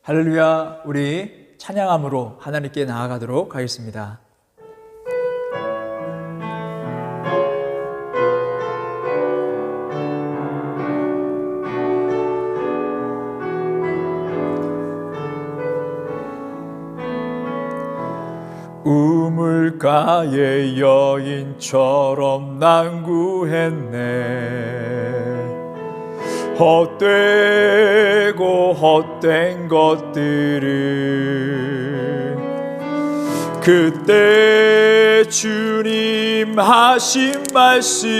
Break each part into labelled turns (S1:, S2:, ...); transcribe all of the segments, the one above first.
S1: 할렐루야. 우리 찬양함으로 하나님께 나아가도록 하겠습니다. 우물가의 여인처럼 난구했네. 헛되고 헛된 것들을 그때 주님 하신 말씀,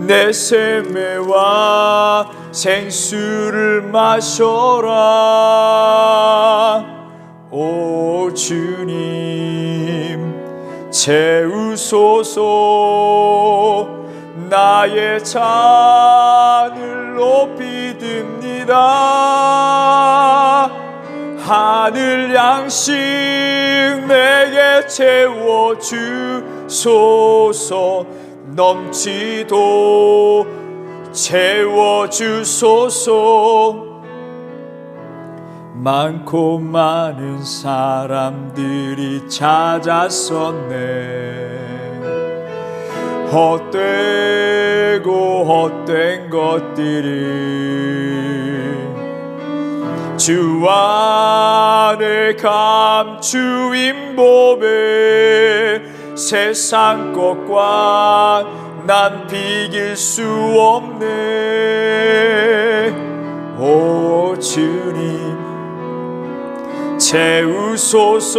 S1: 내 샘매와 생수를 마셔라. 오 주님 채우소서. 나의 잔을 높이 듭니다. 하늘 양식 내게 채워주소서. 넘치도록 채워주소서. 많고 많은 사람들이 찾았었네. 헛되고 헛된 것들을 주 안에 감추인 법에 세상 것과 난 비길 수 없네. 오 주님 채우소서.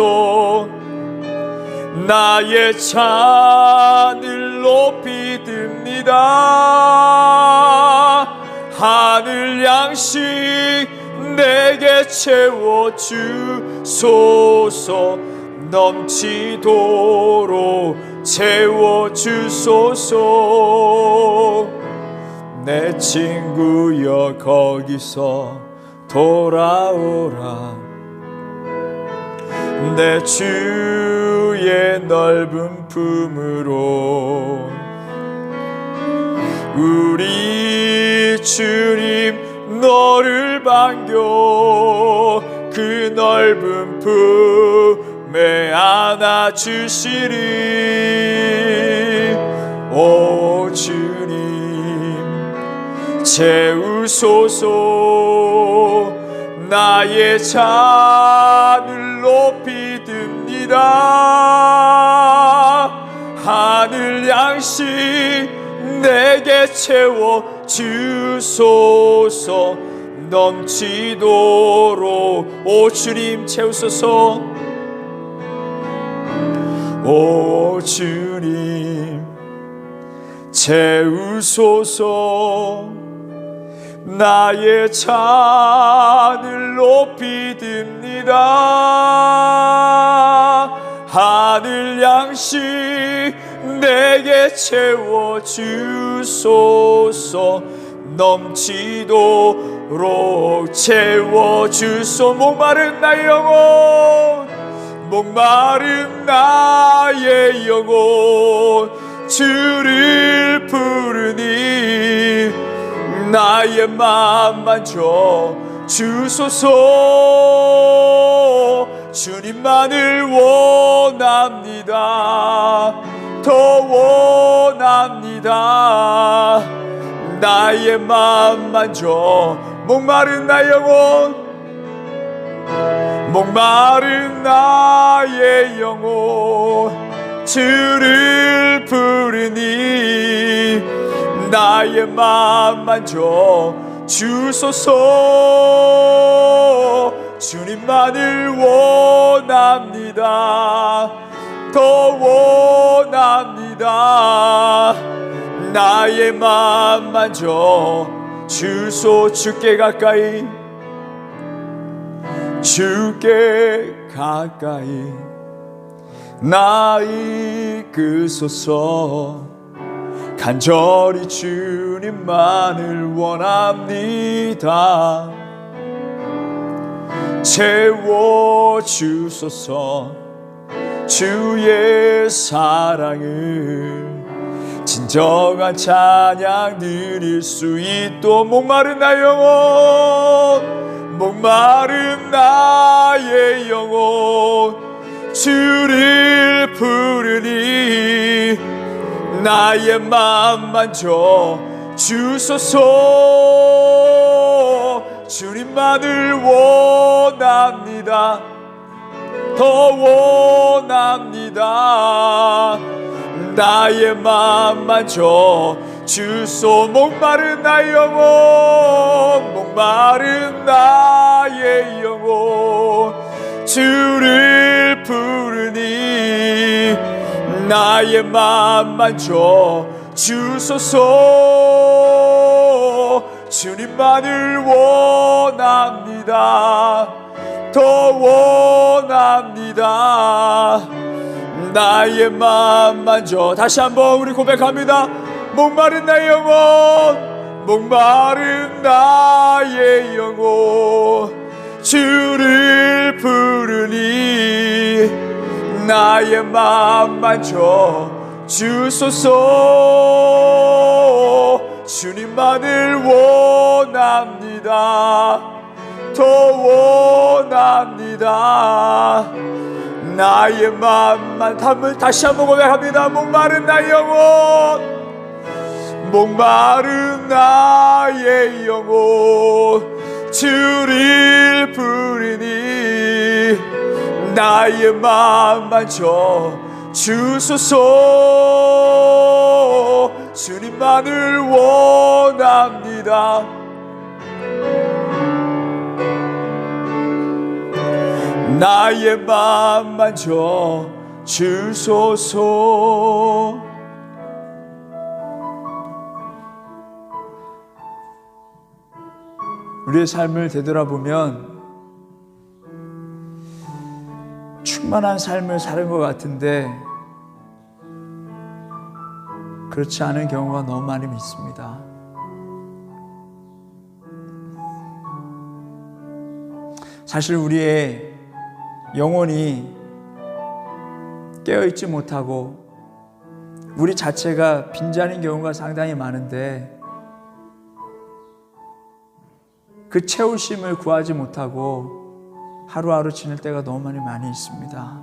S1: 나의 잔을 높이 듭니다. 하늘 양식 내게 채워주소서. 넘치도록 채워주소서. 내 친구여 거기서 돌아오라. 내 주의 넓은 품으로. 우리 주님 너를 반겨 그 넓은 품에 안아주시리. 오 주님 채우소서. 나의 잔을 높이 듭니다. 하늘 양식 내게 채워주소서. 넘치도록. 오 주님 채우소서. 오 주님 채우소서. 나의 잔을 높이 듭니다. 하늘 양식 내게 채워주소서. 넘치도록 채워주소. 목마른 나의 영혼, 목마른 나의 영혼 주를 부르니 나의 맘 만져 주소서. 주님만을 원합니다. 더 원합니다. 나의 맘 만져. 목마른 나의 영혼, 목마른 나의 영혼 주를 부르니 나의 맘 만져 주소서. 주님만을 원합니다. 더 원합니다. 나의 맘 만져 주소. 주께 가까이, 주께 가까이 나 이끄소서. 간절히 주님만을 원합니다. 채워주소서. 주의 사랑을 진정한 찬양 드릴 수 있도록. 목마른 나의 영혼, 목마른 나의 영혼 주를 부르니 나의 맘 만져 주소서. 주님만을 원합니다. 더 원합니다. 나의 맘 만져 주소. 목마른 나의 영혼 목마른 나의 영혼 주를 부르니 나의 맘 만져 주소서. 주님만을 원합니다. 더 원합니다. 나의 맘 만져. 다시 한번 우리 고백합니다. 목마른 나의 영혼 목마른 나의 영혼 주를 부르니 나의 맘 만져 주소서. 주님만을 원합니다. 더 원합니다. 나의 맘만 다시 한번 고백합니다. 목마른 나의 영혼 목마른 나의 영혼 주를 부르니 나의 맘 만져 주소서. 주님만을 원합니다. 나의 맘 만져 주소서. 우리의 삶을 되돌아보면 충만한 삶을 사는 것 같은데 그렇지 않은 경우가 너무 많이 있습니다. 사실 우리의 영혼이 깨어있지 못하고 우리 자체가 빈자리인 경우가 상당히 많은데 그 채우심을 구하지 못하고 하루하루 지낼 때가 너무 많이 있습니다.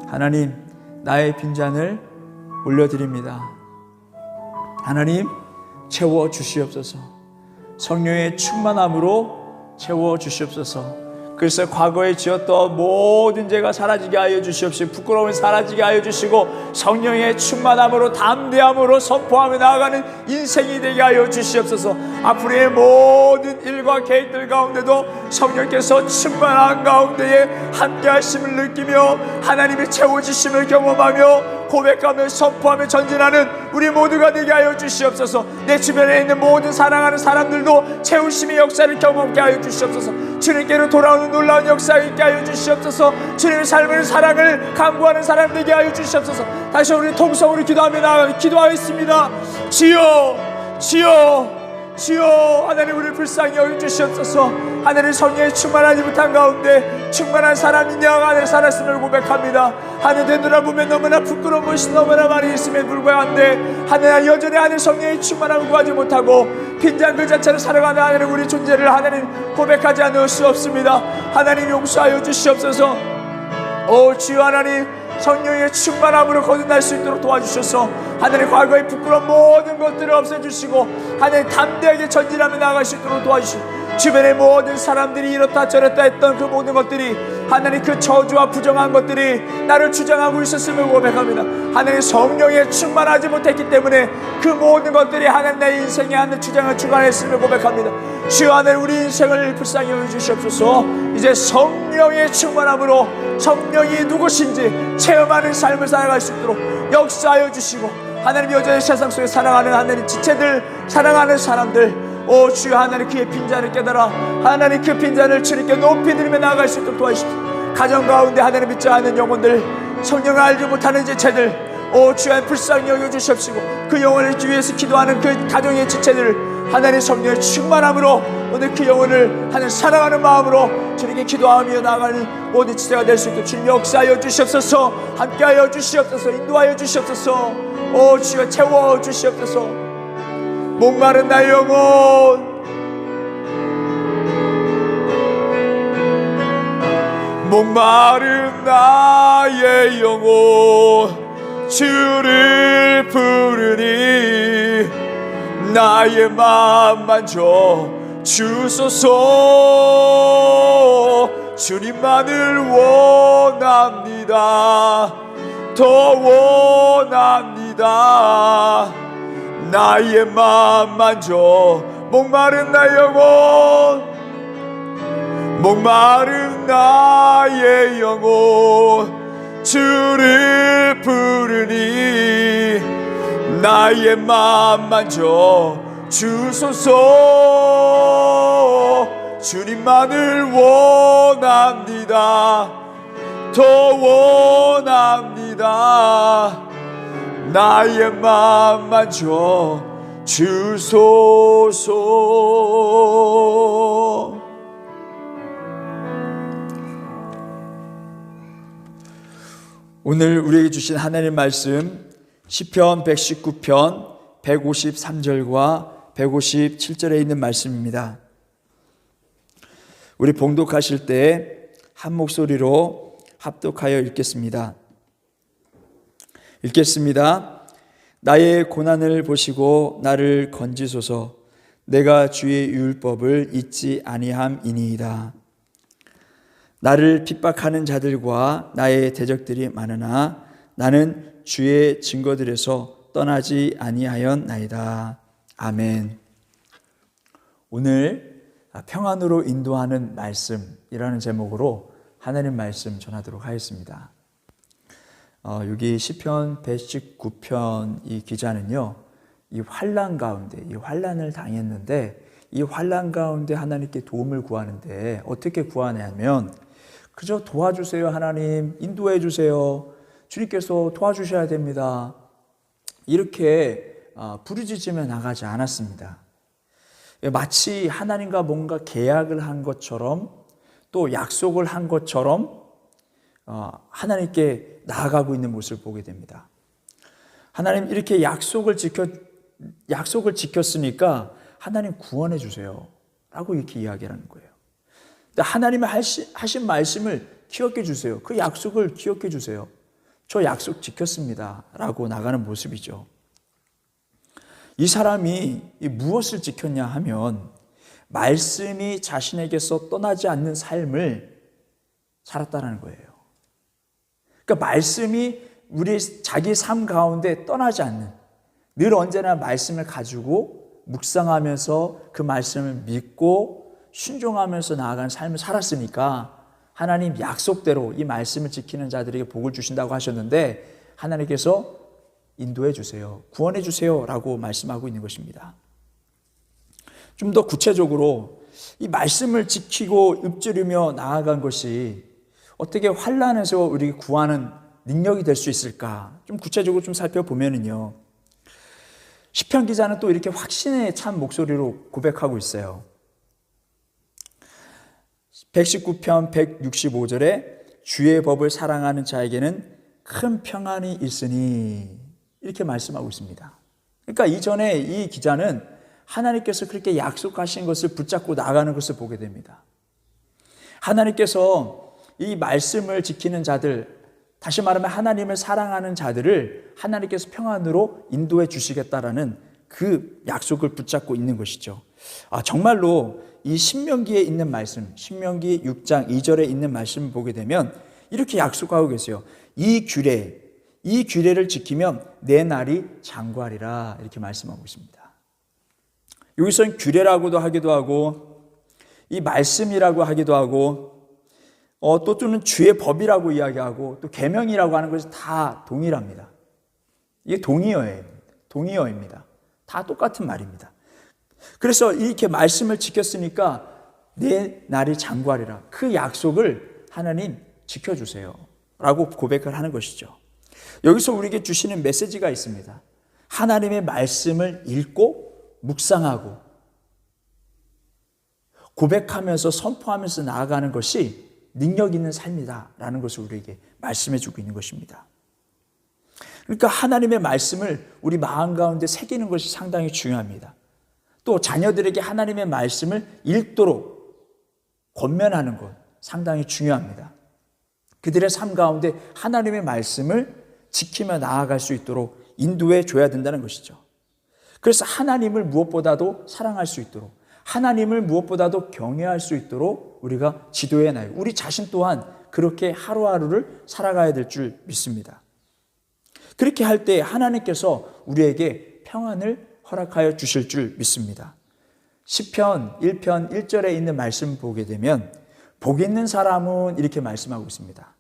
S1: 하나님, 나의 빈잔을 올려드립니다. 하나님, 채워 주시옵소서. 성령의 충만함으로 채워 주시옵소서. 그래서 과거에 지었던 모든 죄가 사라지게 하여 주시옵시고 부끄러움을 사라지게 하여 주시고 성령의 충만함으로 담대함으로 선포하며 나아가는 인생이 되게 하여 주시옵소서. 앞으로의 모든 일과 계획들 가운데도 성령께서 충만한 가운데에 함께 하심을 느끼며 하나님의 채워주심을 경험하며 고백하며 선포하며 전진하는 우리 모두가 되게 하여 주시옵소서. 내 주변에 있는 모든 사랑하는 사람들도 채우심의 역사를 경험하게 하여 주시옵소서. 주님께로 돌아오는 놀라운 역사 있게 하여 주시옵소서. 주님의 삶을 사랑을 강구하는 사람 되게 하여 주시옵소서. 다시 우리 통성으로 기도하겠습니다. 주여, 주여, 주여. 하나님, 우리를 불쌍히 여겨주시옵소서. 하나님, 성령의 충만하지 못한 가운데 충만한 사람이 내 안에 살았음을 고백합니다. 하늘 되돌아보면 너무나 부끄러운 것이 너무나 많이 있음에 불구하건대 하나님, 여전히 하늘 성령의 충만함을 구하지 못하고 빈잔 그 자체로 살아가는 하나님, 우리 존재를 하나님 고백하지 않을 수 없습니다. 하나님, 용서하여 주시옵소서. 오 주여, 하나님 성령의 충만함으로 거듭날 수 있도록 도와주셔서 하나님, 과거의 부끄러운 모든 것들을 없애주시고 하나님, 담대하게 전진하며 나아갈 수 있도록 도와주시고 주변의 모든 사람들이 이렇다 저렇다 했던 그 모든 것들이 하나님, 그 저주와 부정한 것들이 나를 주장하고 있었음을 고백합니다. 하나님, 성령에 충만하지 못했기 때문에 그 모든 것들이 하나님 내 인생에 하나님 주장을 주관했음을 고백합니다. 주여, 하나님 우리 인생을 불쌍히 여겨주시옵소서. 이제 성령의 충만함으로 성령이 누구신지 체험하는 삶을 살아갈 수 있도록 역사하여 주시고 하나님, 여전히 세상 속에 살아가는 하나님 지체들, 사랑하는 사람들, 오 주여, 하나님 그의 빈잔을 깨달아 하나님 그 빈잔을 주님께 높이 들으며 나아갈 수 있도록 도와주십시오. 가정 가운데 하나님 믿지 않는 영혼들, 성령을 알지 못하는 지체들, 오 주여 불쌍히 여겨주시옵시고 그 영혼을 위해서 기도하는 그 가정의 지체들 하나님 성령의 충만함으로 오늘 그 영혼을 하나님 사랑하는 마음으로 주님께 기도하며 나아가는 모든 지체가 될 수 있도록 주님 역사하여 주시옵소서. 함께하여 주시옵소서. 인도하여 주시옵소서. 오 주여 채워 주시옵소서. 목마른 나의 영혼 목마른 나의 영혼 주를 부르니 나의 맘 만져 주소서. 주님만을 원합니다. 더 원합니다. 나의 맘 만져 목마른 나의 영혼, 목마른 나의 영혼 주를 부르니 나의 맘 만져 주소서. 주님만을 원합니다. 더 원합니다. 나의 맘 만져 주소서. 오늘 우리에게 주신 하나님 말씀 시편 119편 153절과 157절에 있는 말씀입니다. 우리 봉독하실 때 한 목소리로 합독하여 읽겠습니다. 나의 고난을 보시고 나를 건지소서. 내가 주의 율법을 잊지 아니함이니이다. 나를 핍박하는 자들과 나의 대적들이 많으나 나는 주의 증거들에서 떠나지 아니하였나이다. 아멘. 오늘 평안으로 인도하는 말씀이라는 제목으로 하나님 말씀 전하도록 하겠습니다. 여기 시편 119편 이 기자는요, 이 환난 가운데, 이 환난을 당했는데 이 환난 가운데 하나님께 도움을 구하는데 어떻게 구하냐면 그저 도와주세요 하나님, 인도해 주세요, 주님께서 도와주셔야 됩니다, 이렇게 부르짖으며 나가지 않았습니다. 마치 하나님과 뭔가 계약을 한 것처럼 또 약속을 한 것처럼 하나님께 나아가고 있는 모습을 보게 됩니다. 하나님 이렇게 약속을 지켰으니까 하나님 구원해 주세요 라고 이렇게 이야기하는 거예요. 하나님의 하신 말씀을 기억해 주세요. 그 약속을 기억해 주세요. 저 약속 지켰습니다 라고 나가는 모습이죠. 이 사람이 무엇을 지켰냐 하면 말씀이 자신에게서 떠나지 않는 삶을 살았다는 거예요. 그러니까 말씀이 우리 자기 삶 가운데 떠나지 않는, 늘 언제나 말씀을 가지고 묵상하면서 그 말씀을 믿고 순종하면서 나아가는 삶을 살았으니까 하나님 약속대로 이 말씀을 지키는 자들에게 복을 주신다고 하셨는데 하나님께서 인도해 주세요, 구원해 주세요 라고 말씀하고 있는 것입니다. 좀 더 구체적으로 이 말씀을 지키고 읊조리며 나아간 것이 어떻게 환난에서 우리가 구하는 능력이 될 수 있을까? 좀 구체적으로 좀 살펴보면은요, 시편 기자는 또 이렇게 확신에 찬 목소리로 고백하고 있어요. 119편 165절에 주의 법을 사랑하는 자에게는 큰 평안이 있으니, 이렇게 말씀하고 있습니다. 그러니까 이전에 이 기자는 하나님께서 그렇게 약속하신 것을 붙잡고 나가는 것을 보게 됩니다. 하나님께서 이 말씀을 지키는 자들, 다시 말하면 하나님을 사랑하는 자들을 하나님께서 평안으로 인도해 주시겠다라는 그 약속을 붙잡고 있는 것이죠. 정말로 이 신명기에 있는 말씀, 신명기 6장 2절에 있는 말씀을 보게 되면 이렇게 약속하고 계세요. 이 규례를 지키면 내 날이 장구하리라, 이렇게 말씀하고 있습니다. 여기서는 규례라고도 하기도 하고 이 말씀이라고 하기도 하고 또는 주의 법이라고 이야기하고 또 계명이라고 하는 것이 다 동일합니다. 이게 동의어입니다. 다 똑같은 말입니다. 그래서 이렇게 말씀을 지켰으니까 내 날이 장구하리라, 그 약속을 하나님 지켜주세요 라고 고백을 하는 것이죠. 여기서 우리에게 주시는 메시지가 있습니다. 하나님의 말씀을 읽고 묵상하고 고백하면서 선포하면서 나아가는 것이 능력 있는 삶이다라는 것을 우리에게 말씀해 주고 있는 것입니다. 그러니까 하나님의 말씀을 우리 마음 가운데 새기는 것이 상당히 중요합니다. 또 자녀들에게 하나님의 말씀을 읽도록 권면하는 것 상당히 중요합니다. 그들의 삶 가운데 하나님의 말씀을 지키며 나아갈 수 있도록 인도해 줘야 된다는 것이죠. 그래서 하나님을 무엇보다도 사랑할 수 있도록, 하나님을 무엇보다도 경외할 수 있도록 우리가 지도해 나요. 우리 자신 또한 그렇게 하루하루를 살아가야 될 줄 믿습니다. 그렇게 할 때 하나님께서 우리에게 평안을 허락하여 주실 줄 믿습니다. 시편 1편 1절에 있는 말씀 보게 되면 복 있는 사람은 이렇게 말씀하고 있습니다.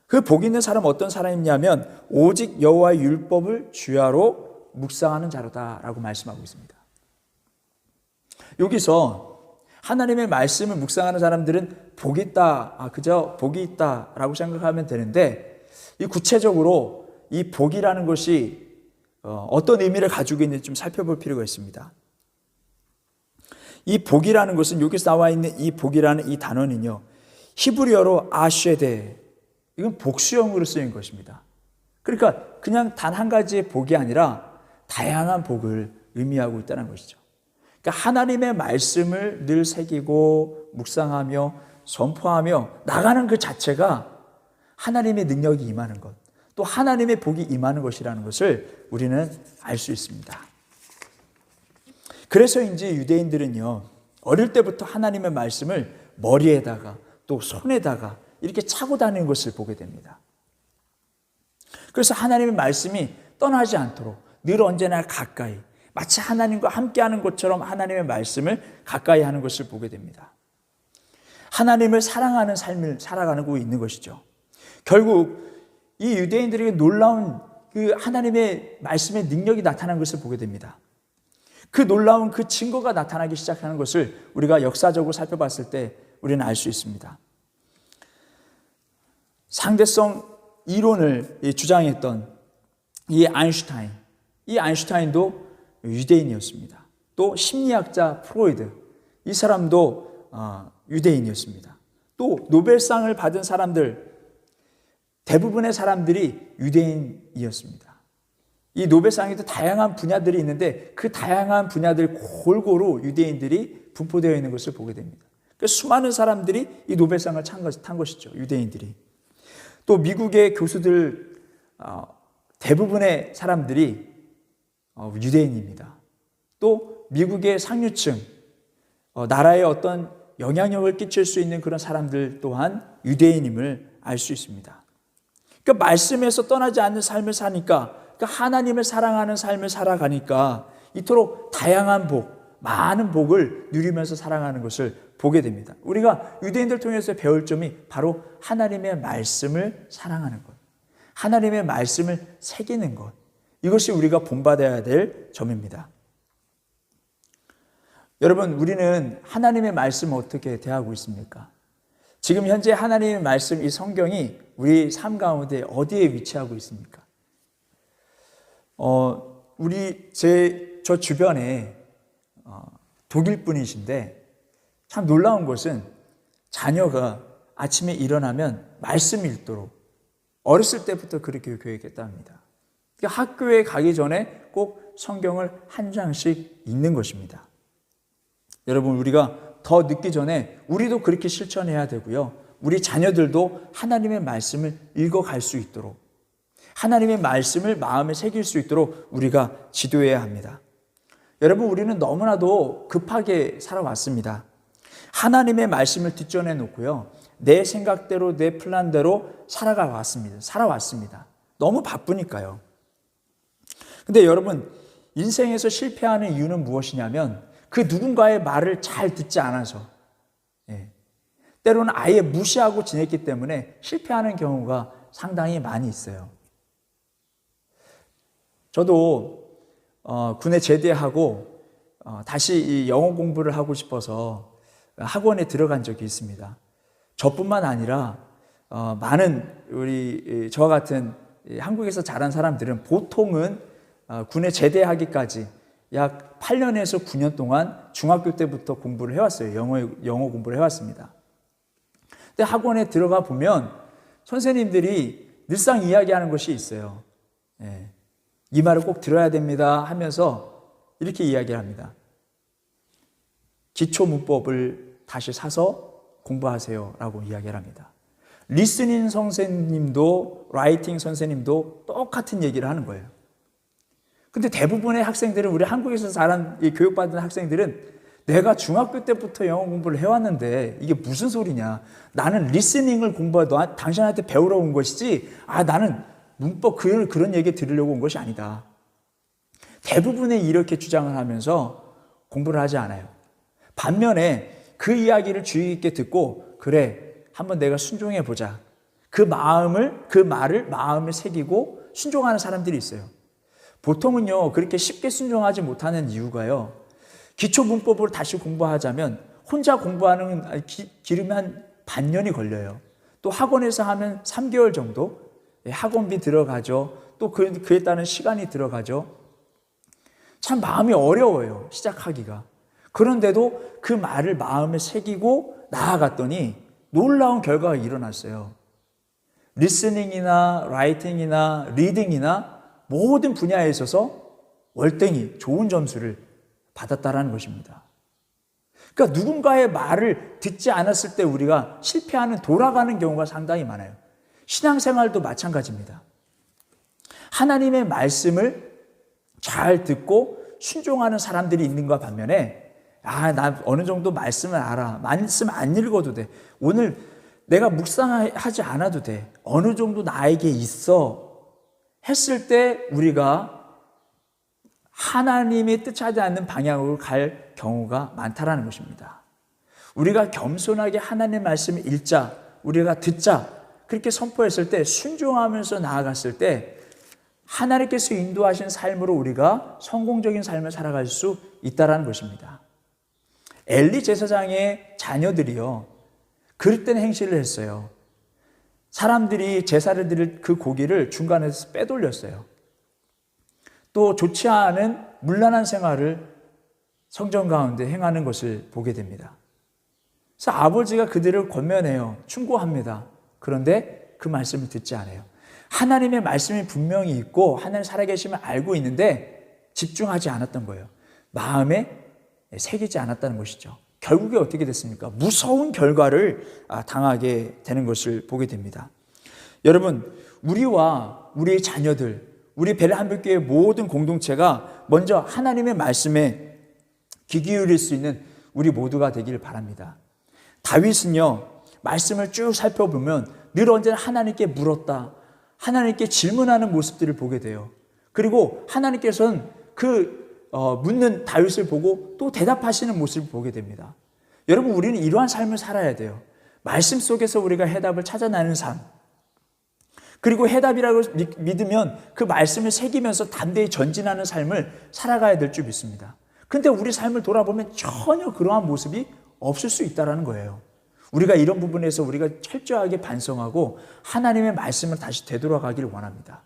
S1: 그 복 있는 사람은 어떤 사람이냐면 오직 여호와의 율법을 주야로 묵상하는 자로다라고 말씀하고 있습니다. 여기서 하나님의 말씀을 묵상하는 사람들은 복이 있다, 그저 복이 있다라고 생각하면 되는데, 이 구체적으로 이 복이라는 것이 어떤 의미를 가지고 있는지 좀 살펴볼 필요가 있습니다. 이 복이라는 것은 여기서 나와 있는 이 복이라는 이 단어는요, 히브리어로 아쉐데, 이건 복수형으로 쓰인 것입니다. 그러니까 그냥 단 한 가지의 복이 아니라 다양한 복을 의미하고 있다는 것이죠. 그러니까 하나님의 말씀을 늘 새기고 묵상하며 선포하며 나가는 그 자체가 하나님의 능력이 임하는 것, 또 하나님의 복이 임하는 것이라는 것을 우리는 알 수 있습니다. 그래서인지 유대인들은요, 어릴 때부터 하나님의 말씀을 머리에다가 또 손에다가 이렇게 차고 다니는 것을 보게 됩니다. 그래서 하나님의 말씀이 떠나지 않도록 늘 언제나 가까이, 마치 하나님과 함께하는 것처럼 하나님의 말씀을 가까이 하는 것을 보게 됩니다. 하나님을 사랑하는 삶을 살아가고 있는 것이죠. 결국 이 유대인들에게 놀라운 그 하나님의 말씀의 능력이 나타난 것을 보게 됩니다. 그 놀라운 그 증거가 나타나기 시작하는 것을 우리가 역사적으로 살펴봤을 때 우리는 알 수 있습니다. 상대성 이론을 주장했던 이 아인슈타인도 유대인이었습니다. 또 심리학자 프로이드, 이 사람도 유대인이었습니다. 또 노벨상을 받은 사람들, 대부분의 사람들이 유대인이었습니다. 이 노벨상에도 다양한 분야들이 있는데 그 다양한 분야들 골고루 유대인들이 분포되어 있는 것을 보게 됩니다. 그래서 수많은 사람들이 이 노벨상을 탄 것이죠. 유대인들이. 또 미국의 교수들 대부분의 사람들이 유대인입니다. 또 미국의 상류층, 나라에 어떤 영향력을 끼칠 수 있는 그런 사람들 또한 유대인임을 알 수 있습니다. 그러니까 말씀에서 떠나지 않는 삶을 사니까, 그러니까 하나님을 사랑하는 삶을 살아가니까 이토록 다양한 복, 많은 복을 누리면서 살아가는 것을 보게 됩니다. 우리가 유대인들 통해서 배울 점이 바로 하나님의 말씀을 사랑하는 것, 하나님의 말씀을 새기는 것, 이것이 우리가 본받아야 될 점입니다. 여러분, 우리는 하나님의 말씀을 어떻게 대하고 있습니까? 지금 현재 하나님의 말씀, 이 성경이 우리 삶 가운데 어디에 위치하고 있습니까? 저 주변에 독일 분이신데 참 놀라운 것은 자녀가 아침에 일어나면 말씀 읽도록 어렸을 때부터 그렇게 교육했답니다. 그러니까 학교에 가기 전에 꼭 성경을 한 장씩 읽는 것입니다. 여러분, 우리가 더 늦기 전에 우리도 그렇게 실천해야 되고요. 우리 자녀들도 하나님의 말씀을 읽어갈 수 있도록, 하나님의 말씀을 마음에 새길 수 있도록 우리가 지도해야 합니다. 여러분, 우리는 너무나도 급하게 살아왔습니다. 하나님의 말씀을 뒷전에 놓고요, 내 생각대로 내 플랜대로 살아왔습니다. 너무 바쁘니까요. 근데 여러분, 인생에서 실패하는 이유는 무엇이냐면 그 누군가의 말을 잘 듣지 않아서, 때로는 아예 무시하고 지냈기 때문에 실패하는 경우가 상당히 많이 있어요. 저도 군에 제대하고 다시 이 영어 공부를 하고 싶어서 학원에 들어간 적이 있습니다. 저뿐만 아니라 많은 저와 같은 한국에서 자란 사람들은 보통은 군에 제대하기까지 약 8년에서 9년 동안 중학교 때부터 공부를 해왔어요. 영어 공부를 해왔습니다. 근데 학원에 들어가 보면 선생님들이 늘상 이야기하는 것이 있어요. 이 말을 꼭 들어야 됩니다 하면서 이렇게 이야기를 합니다. 기초 문법을 다시 사서 공부하세요 라고 이야기를 합니다. 리스닝 선생님도 라이팅 선생님도 똑같은 얘기를 하는 거예요. 근데 대부분의 학생들은, 우리 한국에서 자란 이 교육받은 학생들은 내가 중학교 때부터 영어 공부를 해왔는데 이게 무슨 소리냐, 나는 리스닝을 공부하다 당신한테 배우러 온 것이지 나는 문법 그런 얘기 들으려고 온 것이 아니다. 대부분의 이렇게 주장을 하면서 공부를 하지 않아요. 반면에 그 이야기를 주의 깊게 듣고, 그래, 한번 내가 순종해 보자, 그 말을 마음에 새기고 순종하는 사람들이 있어요. 보통은요, 그렇게 쉽게 순종하지 못하는 이유가요, 기초 문법으로 다시 공부하자면 혼자 공부하는 기름이 한 반년이 걸려요. 또 학원에서 하면 3개월 정도 학원비 들어가죠. 또 그에 따른 시간이 들어가죠. 참 마음이 어려워요, 시작하기가. 그런데도 그 말을 마음에 새기고 나아갔더니 놀라운 결과가 일어났어요. 리스닝이나 라이팅이나 리딩이나 모든 분야에 있어서 월등히 좋은 점수를 받았다라는 것입니다. 그러니까 누군가의 말을 듣지 않았을 때 우리가 실패하는, 돌아가는 경우가 상당히 많아요. 신앙생활도 마찬가지입니다. 하나님의 말씀을 잘 듣고 순종하는 사람들이 있는가 반면에, 나 어느 정도 말씀을 알아, 말씀 안 읽어도 돼, 오늘 내가 묵상하지 않아도 돼, 어느 정도 나에게 있어 했을 때 우리가 하나님이 뜻하지 않는 방향으로 갈 경우가 많다라는 것입니다. 우리가 겸손하게 하나님의 말씀을 읽자, 우리가 듣자, 그렇게 선포했을 때, 순종하면서 나아갔을 때 하나님께서 인도하신 삶으로 우리가 성공적인 삶을 살아갈 수 있다는 것입니다. 엘리 제사장의 자녀들이요, 그릇된 행실을 했어요. 사람들이 제사를 드릴 그 고기를 중간에서 빼돌렸어요. 또 좋지 않은 문란한 생활을 성전 가운데 행하는 것을 보게 됩니다. 그래서 아버지가 그들을 권면해요. 충고합니다. 그런데 그 말씀을 듣지 않아요. 하나님의 말씀이 분명히 있고 하나님 살아계심을 알고 있는데 집중하지 않았던 거예요. 마음에 새기지 않았다는 것이죠. 결국에 어떻게 됐습니까? 무서운 결과를 당하게 되는 것을 보게 됩니다. 여러분, 우리와 우리의 자녀들, 우리 베레한별교회 모든 공동체가 먼저 하나님의 말씀에 귀 기울일 수 있는 우리 모두가 되기를 바랍니다. 다윗은요, 말씀을 쭉 살펴보면 늘 언제나 하나님께 물었다, 하나님께 질문하는 모습들을 보게 돼요. 그리고 하나님께서는 묻는 다윗을 보고 또 대답하시는 모습을 보게 됩니다. 여러분, 우리는 이러한 삶을 살아야 돼요. 말씀 속에서 우리가 해답을 찾아내는 삶, 그리고 해답이라고 믿으면 그 말씀을 새기면서 담대히 전진하는 삶을 살아가야 될 줄 믿습니다. 근데 우리 삶을 돌아보면 전혀 그러한 모습이 없을 수 있다는 거예요. 우리가 이런 부분에서 우리가 철저하게 반성하고 하나님의 말씀을 다시 되돌아가기를 원합니다.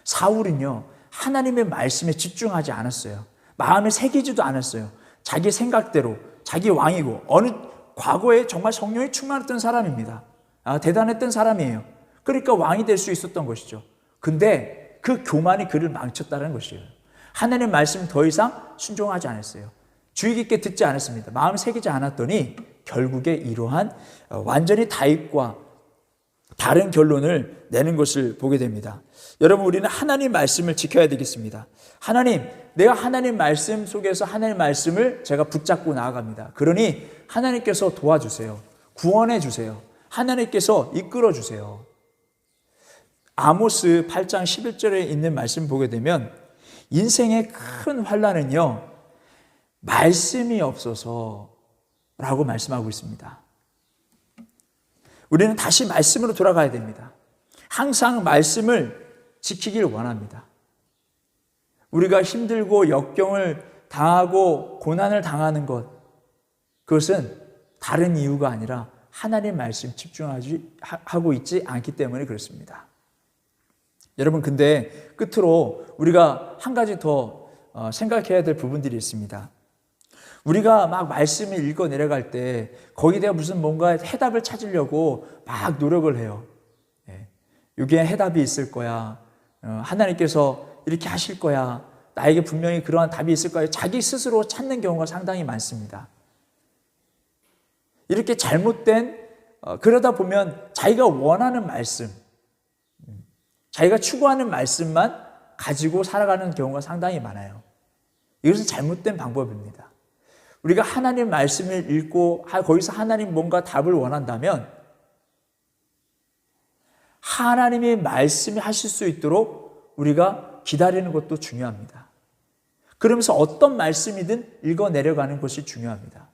S1: 사울은요, 하나님의 말씀에 집중하지 않았어요. 마음에 새기지도 않았어요. 자기 생각대로, 자기 왕이고, 과거에 정말 성령이 충만했던 사람입니다. 대단했던 사람이에요. 그러니까 왕이 될 수 있었던 것이죠. 근데 그 교만이 그를 망쳤다는 것이에요. 하나님의 말씀 더 이상 순종하지 않았어요. 주의 깊게 듣지 않았습니다. 마음 새기지 않았더니 결국에 이러한 완전히 다윗과 다른 결론을 내는 것을 보게 됩니다. 여러분, 우리는 하나님 말씀을 지켜야 되겠습니다. 하나님, 내가 하나님 말씀 속에서 하나님 말씀을 제가 붙잡고 나아갑니다. 그러니 하나님께서 도와주세요. 구원해 주세요. 하나님께서 이끌어 주세요. 아모스 8장 11절에 있는 말씀 보게 되면 인생의 큰 환난은요, 말씀이 없어서 라고 말씀하고 있습니다. 우리는 다시 말씀으로 돌아가야 됩니다. 항상 말씀을 지키길 원합니다. 우리가 힘들고 역경을 당하고 고난을 당하는 것, 그것은 다른 이유가 아니라 하나님의 말씀 집중하고 있지 않기 때문에 그렇습니다. 여러분, 근데 끝으로 우리가 한 가지 더 생각해야 될 부분들이 있습니다. 우리가 막 말씀을 읽어 내려갈 때 거기에 대한 무슨 뭔가 해답을 찾으려고 막 노력을 해요. 이게 해답이 있을 거야. 하나님께서 이렇게 하실 거야. 나에게 분명히 그러한 답이 있을 거야. 자기 스스로 찾는 경우가 상당히 많습니다. 이렇게 잘못된 그러다 보면 자기가 원하는 말씀, 자기가 추구하는 말씀만 가지고 살아가는 경우가 상당히 많아요. 이것은 잘못된 방법입니다. 우리가 하나님 말씀을 읽고 거기서 하나님 뭔가 답을 원한다면 하나님의 말씀이 하실 수 있도록 우리가 기다리는 것도 중요합니다. 그러면서 어떤 말씀이든 읽어 내려가는 것이 중요합니다.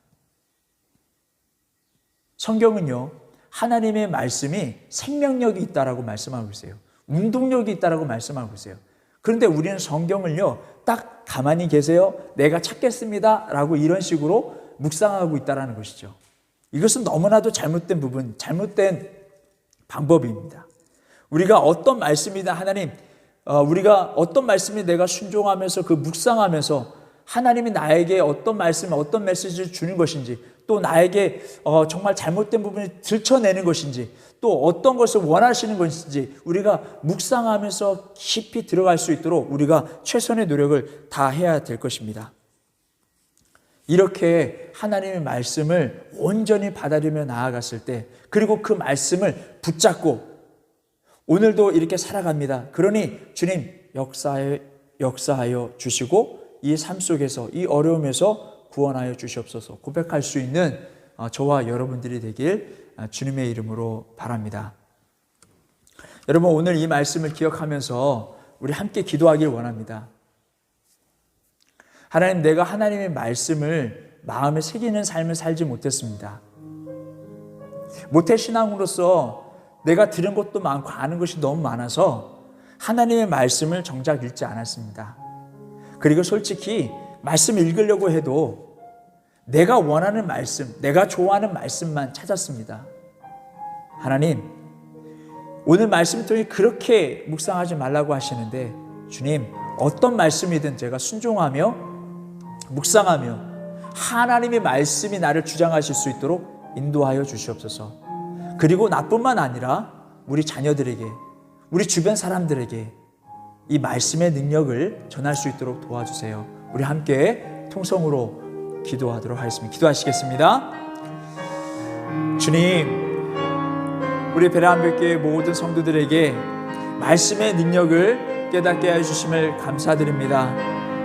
S1: 성경은요, 하나님의 말씀이 생명력이 있다라고 말씀하고 있어요. 운동력이 있다라고 말씀하고 있어요. 그런데 우리는 성경을요, 딱 가만히 계세요, 내가 찾겠습니다 라고 이런 식으로 묵상하고 있다는 것이죠. 이것은 너무나도 잘못된 부분, 잘못된 방법입니다. 우리가 어떤 말씀이든 하나님, 우리가 어떤 말씀이 내가 순종하면서 그 묵상하면서 하나님이 나에게 어떤 말씀, 어떤 메시지를 주는 것인지, 또 나에게 정말 잘못된 부분을 들춰내는 것인지, 또 어떤 것을 원하시는 것인지 우리가 묵상하면서 깊이 들어갈 수 있도록 우리가 최선의 노력을 다해야 될 것입니다. 이렇게 하나님의 말씀을 온전히 받아들이며 나아갔을 때, 그리고 그 말씀을 붙잡고 오늘도 이렇게 살아갑니다. 그러니 주님 역사하여 주시고 이 삶 속에서, 이 어려움에서 구원하여 주시옵소서 고백할 수 있는 저와 여러분들이 되길 주님의 이름으로 바랍니다. 여러분, 오늘 이 말씀을 기억하면서 우리 함께 기도하길 원합니다. 하나님, 내가 하나님의 말씀을 마음에 새기는 삶을 살지 못했습니다. 모태신앙으로서 내가 들은 것도 많고 아는 것이 너무 많아서 하나님의 말씀을 정작 읽지 않았습니다. 그리고 솔직히 말씀 읽으려고 해도 내가 원하는 말씀, 내가 좋아하는 말씀만 찾았습니다. 하나님, 오늘 말씀을 통해 그렇게 묵상하지 말라고 하시는데, 주님, 어떤 말씀이든 제가 순종하며 묵상하며 하나님의 말씀이 나를 주장하실 수 있도록 인도하여 주시옵소서. 그리고 나뿐만 아니라 우리 자녀들에게, 우리 주변 사람들에게 이 말씀의 능력을 전할 수 있도록 도와주세요. 우리 함께 통성으로 기도하도록 하겠습니다. 기도하시겠습니다. 주님, 우리 베레한별교회 모든 성도들에게 말씀의 능력을 깨닫게 해주심을 감사드립니다.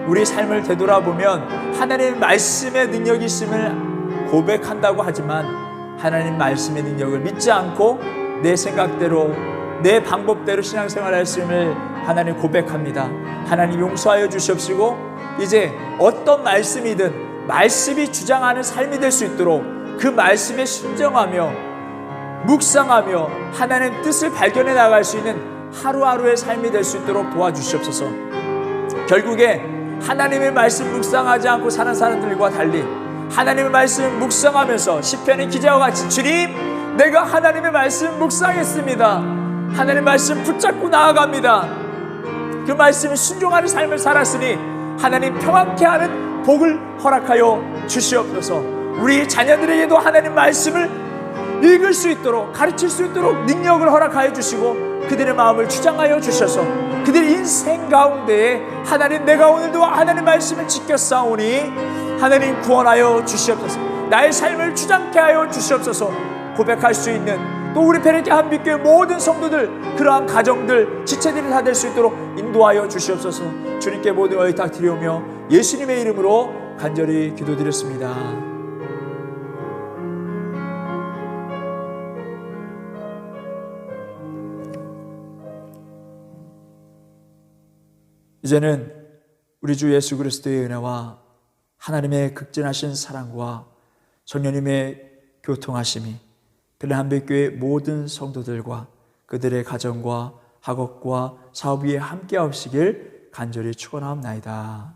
S1: 우리 삶을 되돌아보면 하나님의 말씀의 능력이 있음을 고백한다고 하지만 하나님 말씀의 능력을 믿지 않고 내 생각대로, 내 방법대로 신앙생활을 했음을 하나님 고백합니다. 하나님 용서하여 주시옵시고, 이제 어떤 말씀이든 말씀이 주장하는 삶이 될 수 있도록 그 말씀에 순종하며 묵상하며 하나님 뜻을 발견해 나갈 수 있는 하루하루의 삶이 될 수 있도록 도와주시옵소서. 결국에 하나님의 말씀 묵상하지 않고 사는 사람들과 달리 하나님의 말씀 묵상하면서 시편의 기자와 같이, 주님, 내가 하나님의 말씀 묵상했습니다. 하나님의 말씀 붙잡고 나아갑니다. 그 말씀에 순종하는 삶을 살았으니 하나님 평안케 하는 복을 허락하여 주시옵소서. 우리 자녀들에게도 하나님 말씀을 읽을 수 있도록, 가르칠 수 있도록 능력을 허락하여 주시고 그들의 마음을 주장하여 주셔서 그들의 인생 가운데에 하나님, 내가 오늘도 하나님 말씀을 지켜 싸우니 하나님 구원하여 주시옵소서. 나의 삶을 주장케 하여 주시옵소서. 고백할 수 있는, 또 우리 베레키 한빛교회 모든 성도들, 그러한 가정들, 지체들이 다 될 수 있도록 인도하여 주시옵소서. 주님께 모든 의탁 드리오며 예수님의 이름으로 간절히 기도드렸습니다. 이제는 우리 주 예수 그리스도의 은혜와 하나님의 극진하신 사랑과 성령님의 교통하심이 베레한별교회 모든 성도들과 그들의 가정과 학업과 사업 위에 함께 하시길 간절히 축원하옵나이다.